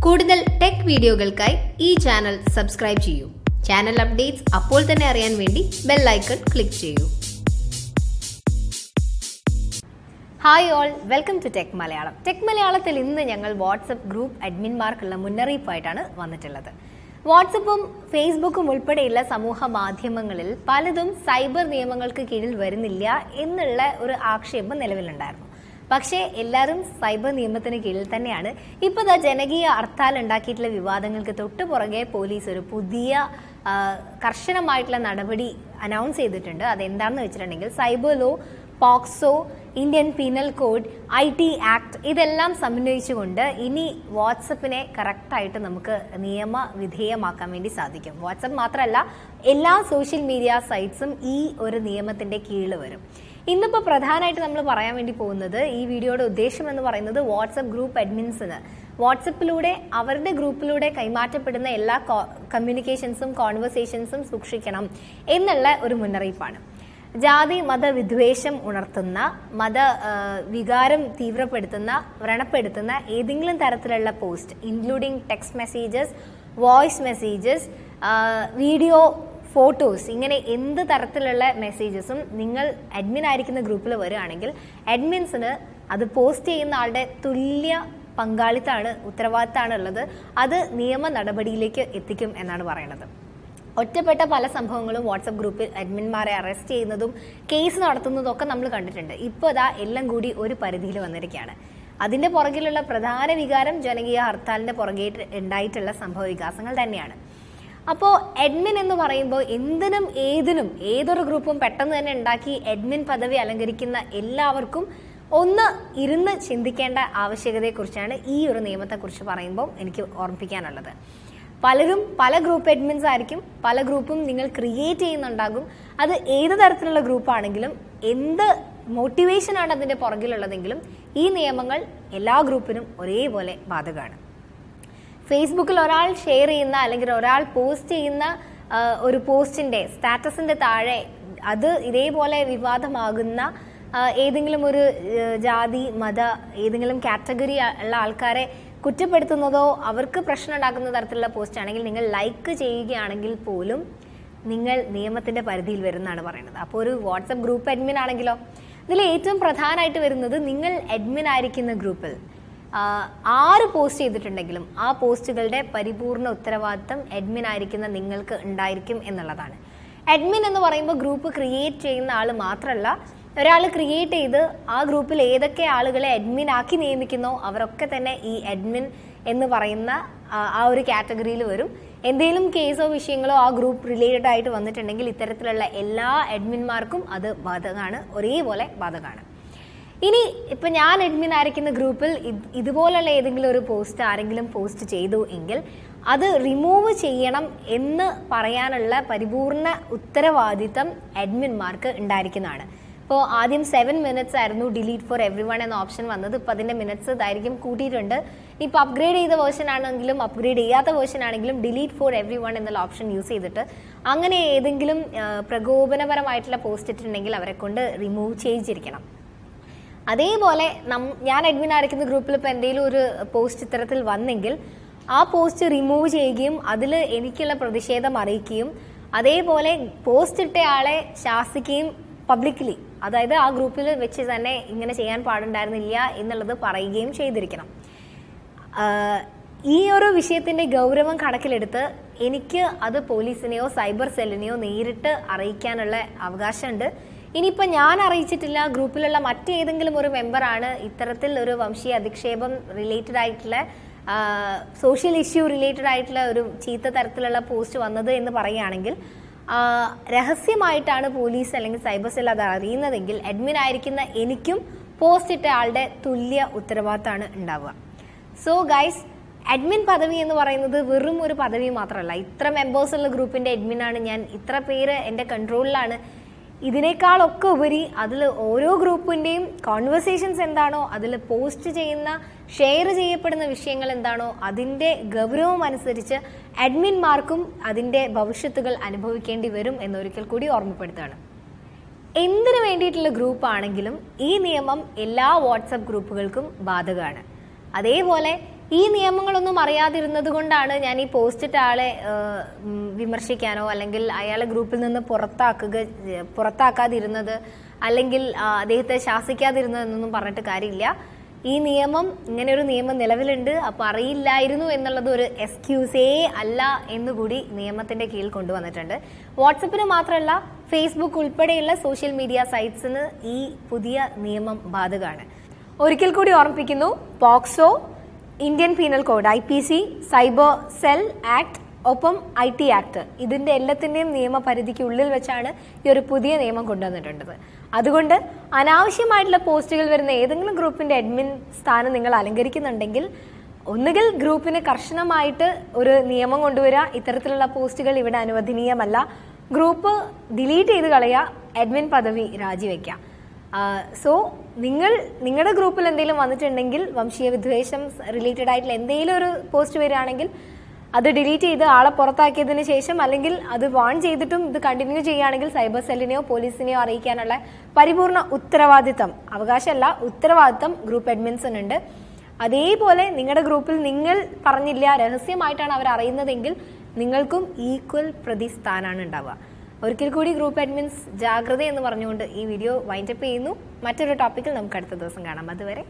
കൂടുതൽ ടെക് വീഡിയോകൾക്കായി ഈ ചാനൽ സബ്സ്ക്രൈബ് ചെയ്യൂ. ചാനൽ അപ്ഡേറ്റ്സ് അപ്പോൾ തന്നെ അറിയാൻ വേണ്ടി ബെൽ ഐക്കൺ ക്ലിക്ക് ചെയ്യൂ. Hi all, welcome to tech Malayalam. Tech മലയാളത്തിൽ ഇന്ന് ഞങ്ങൾ വാട്സപ്പ് ഗ്രൂപ്പ് അഡ്മിൻമാർക്കുള്ള മുന്നറിയിപ്പായിട്ടാണ് വന്നിട്ടുള്ളത്. വാട്സപ്പും ഫേസ്ബുക്കും ഉൾപ്പെടെയുള്ള സമൂഹ മാധ്യമങ്ങളിൽ പലതും സൈബർ നിയമങ്ങൾക്ക് കീഴിൽ വരുന്നില്ല എന്നുള്ള ഒരു ആക്ഷേപം നിലവിലുണ്ടായിരുന്നു. പക്ഷേ എല്ലാവരും സൈബർ നിയമത്തിന് കീഴിൽ തന്നെയാണ്. ഇപ്പോൾ ജനകീയ ഹർത്താൽ ഉണ്ടാക്കിയിട്ടുള്ള വിവാദങ്ങൾക്ക് തൊട്ടു പുറകെ പോലീസ് ഒരു പുതിയ കർശനമായിട്ടുള്ള നടപടി അനൗൺസ് ചെയ്തിട്ടുണ്ട്. അതെന്താണെന്ന് വെച്ചിട്ടുണ്ടെങ്കിൽ cyber law, POCSO, Indian penal code, IT act ഇതെല്ലാം സമന്വയിച്ചുകൊണ്ട് ഇനി വാട്സപ്പിനെ കറക്റ്റായിട്ട് നമുക്ക് നിയമവിധേയമാക്കാൻ വേണ്ടി സാധിക്കും. വാട്സപ്പ് മാത്രമല്ല, എല്ലാ സോഷ്യൽ മീഡിയ സൈറ്റ്സും ഈ ഒരു നിയമത്തിന്റെ കീഴിൽ വരും. ഇന്നിപ്പോൾ പ്രധാനമായിട്ട് നമ്മൾ പറയാൻ വേണ്ടി പോകുന്നത്, ഈ വീഡിയോയുടെ ഉദ്ദേശം എന്ന് പറയുന്നത് വാട്സപ്പ് ഗ്രൂപ്പ് അഡ്മിൻസിന് വാട്സപ്പിലൂടെ അവരുടെ ഗ്രൂപ്പിലൂടെ കൈമാറ്റപ്പെടുന്ന എല്ലാ കമ്മ്യൂണിക്കേഷൻസും കോൺവെർസേഷൻസും സൂക്ഷിക്കണം എന്നുള്ള ഒരു മുന്നറിയിപ്പാണ്. ജാതി മത വിദ്വേഷം ഉണർത്തുന്ന, മത വികാരം തീവ്രപ്പെടുത്തുന്ന, വ്രണപ്പെടുത്തുന്ന ഏതെങ്കിലും തരത്തിലുള്ള post, including text messages, voice messages, video, photos, ഇങ്ങനെ എന്ത് തരത്തിലുള്ള മെസ്സേജസും നിങ്ങൾ അഡ്മിൻ ആയിരിക്കുന്ന ഗ്രൂപ്പിൽ വരികയാണെങ്കിൽ അഡ്മിൻസിന് അത് പോസ്റ്റ് ചെയ്യുന്ന ആളുടെ തുല്യ പങ്കാളിത്തമാണ്, ഉത്തരവാദിത്തമാണ് ഉള്ളത്. അത് നിയമ നടപടിയിലേക്ക് എത്തിക്കും എന്നാണ് പറയുന്നത്. ഒറ്റപ്പെട്ട പല സംഭവങ്ങളും വാട്സപ്പ് ഗ്രൂപ്പിൽ അഡ്മിന്മാരെ അറസ്റ്റ് ചെയ്യുന്നതും കേസ് നടത്തുന്നതും ഒക്കെ നമ്മൾ കണ്ടിട്ടുണ്ട്. ഇപ്പോൾ എല്ലാം കൂടി ഒരു പരിധിയിൽ വന്നിരിക്കുകയാണ്. അതിന്റെ പുറകിലുള്ള പ്രധാന വികാരം ജനകീയ ഹർത്താലിന്റെ പുറകെ ഉണ്ടായിട്ടുള്ള സംഭവ വികാസങ്ങൾ തന്നെയാണ്. അപ്പോൾ അഡ്മിൻ എന്ന് പറയുമ്പോൾ എന്തിനും ഏതിനും ഏതൊരു ഗ്രൂപ്പും പെട്ടെന്ന് തന്നെ ഉണ്ടാക്കി അഡ്മിൻ പദവി അലങ്കരിക്കുന്ന എല്ലാവർക്കും ഒന്ന് ഇരുന്ന് ചിന്തിക്കേണ്ട ആവശ്യകതയെക്കുറിച്ചാണ് ഈ ഒരു നിയമത്തെക്കുറിച്ച് പറയുമ്പോൾ എനിക്ക് ഓർമ്മിപ്പിക്കാനുള്ളത്. പലരും പല ഗ്രൂപ്പ് അഡ്മിൻസ് ആയിരിക്കും, പല ഗ്രൂപ്പും നിങ്ങൾ ക്രിയേറ്റ് ചെയ്യുന്നുണ്ടാകും. അത് ഏത് തരത്തിലുള്ള ഗ്രൂപ്പാണെങ്കിലും എന്ത് മോട്ടിവേഷനാണ് അതിൻ്റെ പുറകിലുള്ളതെങ്കിലും ഈ നിയമങ്ങൾ എല്ലാ ഗ്രൂപ്പിനും ഒരേപോലെ ബാധകമാണ്. ഫേസ്ബുക്കിൽ ഒരാൾ ഷെയർ ചെയ്യുന്ന അല്ലെങ്കിൽ ഒരാൾ പോസ്റ്റ് ചെയ്യുന്ന ഒരു പോസ്റ്റിന്റെ സ്റ്റാറ്റസിന്റെ താഴെ അത് ഇതേപോലെ വിവാദമാകുന്ന ഏതെങ്കിലും ഒരു ജാതി മത ഏതെങ്കിലും കാറ്റഗറി ഉള്ള ആൾക്കാരെ കുറ്റപ്പെടുത്തുന്നതോ അവർക്ക് പ്രശ്നം ഉണ്ടാക്കുന്ന തരത്തിലുള്ള പോസ്റ്റ് ആണെങ്കിൽ നിങ്ങൾ ലൈക്ക് ചെയ്യുകയാണെങ്കിൽ പോലും നിങ്ങൾ നിയമത്തിന്റെ പരിധിയിൽ വരുന്നതാണ് പറയുന്നത്. അപ്പോൾ ഒരു വാട്സപ്പ് ഗ്രൂപ്പ് അഡ്മിൻ ആണെങ്കിലോ, ഇതിൽ ഏറ്റവും പ്രധാനമായിട്ട് വരുന്നത് നിങ്ങൾ അഡ്മിൻ ആയിരിക്കുന്ന ഗ്രൂപ്പിൽ ആര് പോസ്റ്റ് ചെയ്തിട്ടുണ്ടെങ്കിലും ആ പോസ്റ്റുകളുടെ പരിപൂർണ ഉത്തരവാദിത്തം അഡ്മിൻ ആയിരിക്കുന്ന നിങ്ങൾക്ക് ഉണ്ടായിരിക്കും എന്നുള്ളതാണ്. അഡ്മിൻ എന്ന് പറയുമ്പോൾ ഗ്രൂപ്പ് ക്രിയേറ്റ് ചെയ്യുന്ന ആൾ മാത്രമല്ല, ഒരാൾ ക്രിയേറ്റ് ചെയ്ത് ആ ഗ്രൂപ്പിൽ ഏതൊക്കെ ആളുകളെ അഡ്മിൻ ആക്കി നിയമിക്കുന്നോ അവരൊക്കെ തന്നെ ഈ അഡ്മിൻ എന്ന് പറയുന്ന ആ ഒരു കാറ്റഗറിയിൽ വരും. എന്തെങ്കിലും കേസോ വിഷയങ്ങളോ ആ ഗ്രൂപ്പ് റിലേറ്റഡ് ആയിട്ട് വന്നിട്ടുണ്ടെങ്കിൽ ഇത്തരത്തിലുള്ള എല്ലാ അഡ്മിന്മാർക്കും അത് ബാധകമാണ്, ഒരേപോലെ ബാധകമാണ്. ഇനി ഇപ്പം ഞാൻ അഡ്മിൻ ആയിരിക്കുന്ന ഗ്രൂപ്പിൽ ഇതുപോലുള്ള ഏതെങ്കിലും ഒരു പോസ്റ്റ് ആരെങ്കിലും പോസ്റ്റ് ചെയ്തു എങ്കിൽ അത് റിമൂവ് ചെയ്യണം എന്ന് പറയാനുള്ള പരിപൂർണ ഉത്തരവാദിത്തം അഡ്മിന്മാർക്ക് ഉണ്ടായിരിക്കുന്നതാണ്. ഇപ്പോൾ ആദ്യം 7 minutes ആയിരുന്നു ഡിലീറ്റ് ഫോർ എവ്രി വൺ എന്ന ഓപ്ഷൻ വന്നത്. ഇപ്പോൾ അതിൻ്റെ മിനിറ്റ്സ് ഇതായിരിക്കും കൂട്ടിയിട്ടുണ്ട്. ഇപ്പോൾ അപ്ഗ്രേഡ് ചെയ്ത വേർഷൻ ആണെങ്കിലും അപ്ഗ്രേഡ് ചെയ്യാത്ത വേർഷൻ ആണെങ്കിലും ഡിലീറ്റ് ഫോർ എവ്രി വൺ എന്നുള്ള ഓപ്ഷൻ യൂസ് ചെയ്തിട്ട് അങ്ങനെ ഏതെങ്കിലും പ്രകോപനപരമായിട്ടുള്ള പോസ്റ്റ് ഇട്ടിട്ടുണ്ടെങ്കിൽ അവരെ കൊണ്ട് റിമൂവ് ചെയ്യിച്ചിരിക്കണം. അതേപോലെ ഞാൻ അഡ്മിൻ ആയിരിക്കുന്ന ഗ്രൂപ്പിൽ ഇപ്പോൾ എന്തെങ്കിലും ഒരു പോസ്റ്റ് ഇത്തരത്തിൽ വന്നെങ്കിൽ ആ പോസ്റ്റ് റിമൂവ് ചെയ്യുകയും അതിൽ എനിക്കുള്ള പ്രതിഷേധം അറിയിക്കുകയും അതേപോലെ പോസ്റ്റ് ഇട്ടയാളെ ശാസിക്കുകയും പബ്ലിക്കലി, അതായത് ആ ഗ്രൂപ്പിൽ വെച്ച് തന്നെ ഇങ്ങനെ ചെയ്യാൻ പാടുണ്ടായിരുന്നില്ല എന്നുള്ളത് പറയുകയും ചെയ്തിരിക്കണം. ഈ ഒരു വിഷയത്തിന്റെ ഗൗരവം കണക്കിലെടുത്ത് എനിക്ക് അത് പോലീസിനെയോ സൈബർ സെല്ലിനെയോ നേരിട്ട് അറിയിക്കാനുള്ള അവകാശമുണ്ട്. ഇനിയിപ്പോൾ ഞാൻ അറിയിച്ചിട്ടില്ല, ഗ്രൂപ്പിലുള്ള മറ്റേതെങ്കിലും ഒരു മെമ്പറാണ് ഇത്തരത്തിൽ ഒരു വംശീയ അധിക്ഷേപം റിലേറ്റഡ് ആയിട്ടുള്ള സോഷ്യൽ ഇഷ്യൂ റിലേറ്റഡ് ആയിട്ടുള്ള ഒരു ചീത്ത തരത്തിലുള്ള പോസ്റ്റ് വന്നത് എന്ന് പറയുകയാണെങ്കിൽ രഹസ്യമായിട്ടാണ് പോലീസ് അല്ലെങ്കിൽ സൈബർ സെൽ അത് അറിയുന്നതെങ്കിൽ അഡ്മിൻ ആയിരിക്കുന്ന എനിക്കും പോസ്റ്റ് ഇട്ട ആളുടെ തുല്യ ഉത്തരവാദിത്തമാണ് ഉണ്ടാവുക. സോ ഗൈസ്, അഡ്മിൻ പദവി എന്ന് പറയുന്നത് വെറും ഒരു പദവി മാത്രമല്ല. ഇത്ര മെമ്പേഴ്സ് ഉള്ള ഗ്രൂപ്പിന്റെ അഡ്മിനാണ് ഞാൻ, ഇത്ര പേര് എൻ്റെ കൺട്രോളിലാണ്. ഇതിനേക്കാളൊക്കെ ഉപരി അതിൽ ഓരോ ഗ്രൂപ്പിൻ്റെയും കോൺവെർസേഷൻസ് എന്താണോ, അതിൽ പോസ്റ്റ് ചെയ്യുന്ന ഷെയർ ചെയ്യപ്പെടുന്ന വിഷയങ്ങൾ എന്താണോ അതിൻ്റെ ഗൗരവം അനുസരിച്ച് അഡ്മിന്മാർക്കും അതിൻ്റെ ഭവിഷ്യത്തുകൾ അനുഭവിക്കേണ്ടി വരും എന്നൊരിക്കൽ കൂടി ഓർമ്മപ്പെടുത്തുകയാണ്. എന്തിനു വേണ്ടിയിട്ടുള്ള ഗ്രൂപ്പ് ആണെങ്കിലും ഈ നിയമം എല്ലാ വാട്സപ്പ് ഗ്രൂപ്പുകൾക്കും ബാധകമാണ്. അതേപോലെ ഈ നിയമങ്ങളൊന്നും അറിയാതിരുന്നത് കൊണ്ടാണ് ഞാൻ ഈ പോസ്റ്റ് ഇട്ട ആളെ വിമർശിക്കാനോ അല്ലെങ്കിൽ അയാളെ ഗ്രൂപ്പിൽ നിന്ന് പുറത്താക്കാതിരുന്നത് അല്ലെങ്കിൽ അദ്ദേഹത്തെ ശാസിക്കാതിരുന്നത് എന്നൊന്നും പറഞ്ഞിട്ട് കാര്യമില്ല. ഈ നിയമം, ഇങ്ങനെ ഒരു നിയമം നിലവിലുണ്ട്, അപ്പൊ അറിയില്ലായിരുന്നു എന്നുള്ളത് ഒരു എക്സ്ക്യൂസേ അല്ല എന്നുകൂടി നിയമത്തിന്റെ കീഴിൽ കൊണ്ടുവന്നിട്ടുണ്ട്. വാട്സപ്പിന് മാത്രമല്ല ഫേസ്ബുക്ക് ഉൾപ്പെടെയുള്ള സോഷ്യൽ മീഡിയ സൈറ്റ്സിന് ഈ പുതിയ നിയമം ബാധകമാണ്. ഒരിക്കൽ കൂടി ഓർമ്മിപ്പിക്കുന്നു, POCSO, Indian penal code IPC, cyber cell act, ഒപ്പം IT ആക്ട്, ഇതിന്റെ എല്ലാത്തിന്റെയും നിയമപരിധിക്കുള്ളിൽ വെച്ചാണ് ഈ ഒരു പുതിയ നിയമം കൊണ്ടുവന്നിട്ടുള്ളത്. അതുകൊണ്ട് അനാവശ്യമായിട്ടുള്ള പോസ്റ്റുകൾ വരുന്ന ഏതെങ്കിലും ഗ്രൂപ്പിന്റെ അഡ്മിൻ സ്ഥാനം നിങ്ങൾ അലങ്കരിക്കുന്നുണ്ടെങ്കിൽ ഒന്നുകിൽ ഗ്രൂപ്പിന് കർശനമായിട്ട് ഒരു നിയമം കൊണ്ടുവരിക, ഇത്തരത്തിലുള്ള പോസ്റ്റുകൾ ഇവിടെ അനുവദനീയമല്ല, ഗ്രൂപ്പ് ഡിലീറ്റ് ചെയ്ത് കളയുക, അഡ്മിൻ പദവി രാജിവെക്കുക. സോ നിങ്ങളുടെ ഗ്രൂപ്പിൽ എന്തെങ്കിലും വന്നിട്ടുണ്ടെങ്കിൽ, വംശീയ വിദ്വേഷം റിലേറ്റഡ് ആയിട്ടുള്ള എന്തെങ്കിലും ഒരു പോസ്റ്റ് വരികയാണെങ്കിൽ അത് ഡിലീറ്റ് ചെയ്ത് ആളെ പുറത്താക്കിയതിന് ശേഷം, അല്ലെങ്കിൽ അത് വാൺ ചെയ്തിട്ടും ഇത് കണ്ടിന്യൂ ചെയ്യുകയാണെങ്കിൽ സൈബർ സെല്ലിനെയോ പോലീസിനെയോ അറിയിക്കാനുള്ള പരിപൂർണ ഉത്തരവാദിത്തം, അവകാശമല്ല ഉത്തരവാദിത്തം ഗ്രൂപ്പ് അഡ്മിൻസിനുണ്ട്. അതേപോലെ നിങ്ങളുടെ ഗ്രൂപ്പിൽ നിങ്ങൾ പറഞ്ഞില്ല, രഹസ്യമായിട്ടാണ് അവർ അറിയുന്നതെങ്കിൽ നിങ്ങൾക്കും ഈക്വൽ പ്രതിസ്ഥാനാണ് ഉണ്ടാവുക. ഒരിക്കൽ കൂടി ഗ്രൂപ്പ് അഡ്മിൻസ് ജാഗ്രത എന്ന് പറഞ്ഞുകൊണ്ട് ഈ വീഡിയോ വൈൻഡപ്പ് ചെയ്യുന്നു. മറ്റൊരു ടോപ്പിക്കിൽ നമുക്ക് അടുത്ത ദിവസം കാണാം. അതുവരെ